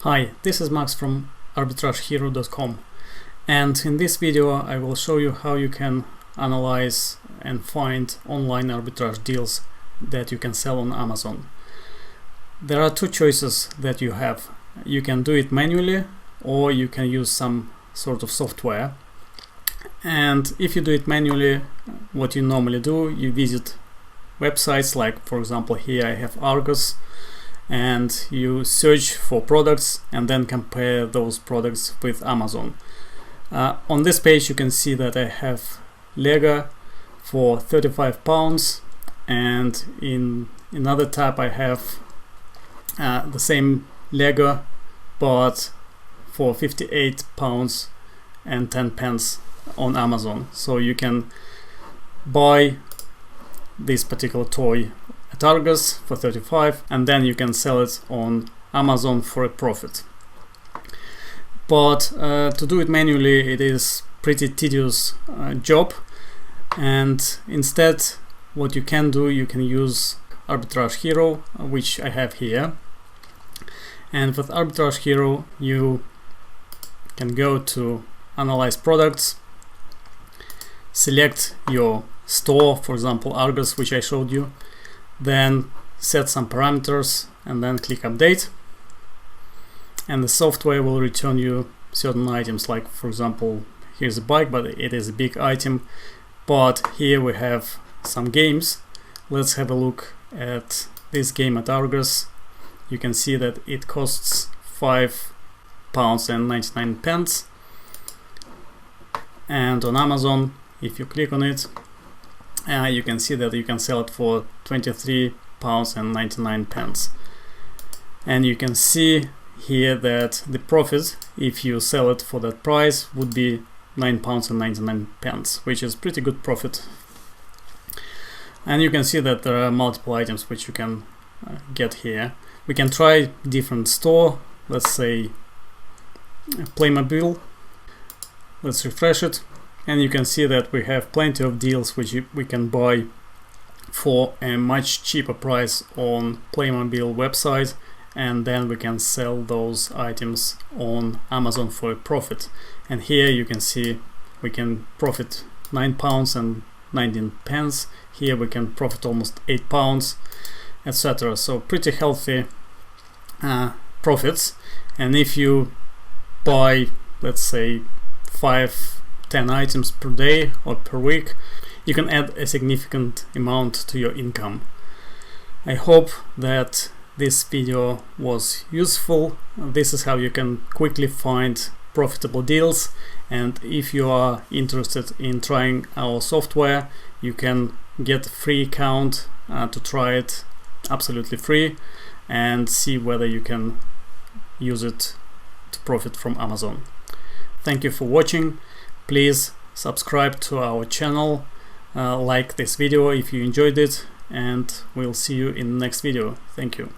Hi, this is Max from arbitragehero.com, and in this video I will show you how you can analyze and find online arbitrage deals that you can sell on Amazon. There are two choices that you have. You can do it manually or you can use some sort of software. And if you do it manually, what you normally do, you visit websites like, for example, here I have Argos, and you search for products and then compare those products with Amazon. On this page you can see that I have Lego for £35, and in another tab I have the same Lego but for £58 and 10 pence on Amazon. So you can buy this particular toy at Argos for 35 and then you can sell it on Amazon for a profit. But to do it manually, it is pretty tedious job, and instead what you can do, you can use Arbitrage Hero, which I have here. And with Arbitrage Hero you can go to Analyze Products, select your store, for example Argos, which I showed you, then set some parameters and then click Update, and the software will return you certain items, like for example here's a bike, but it is a big item. But here we have some games. Let's have a look at this game at Argos. You can see that it costs £5 and 99 pence, and on Amazon, if you click on it, you can see that you can sell it for £23 and 99 pence. And you can see here that the profit, if you sell it for that price, would be £9 and 99 pence, which is pretty good profit. And you can see that there are multiple items which you can get here. We can try different store. Let's say Playmobil. Let's refresh it. And you can see that we have plenty of deals which we can buy for a much cheaper price on Playmobil website, and then we can sell those items on Amazon for a profit. And here you can see we can profit £9 and 19 pence. Here we can profit almost £8, etc. So pretty healthy profits. And if you buy, let's say 5-10 items per day or per week, you can add a significant amount to your income. I hope that this video was useful. This is how you can quickly find profitable deals, and if you are interested in trying our software, you can get a free account to try it absolutely free and see whether you can use it to profit from Amazon. Thank you for watching. Please subscribe to our channel, like this video if you enjoyed it, and we'll see you in the next video. Thank you.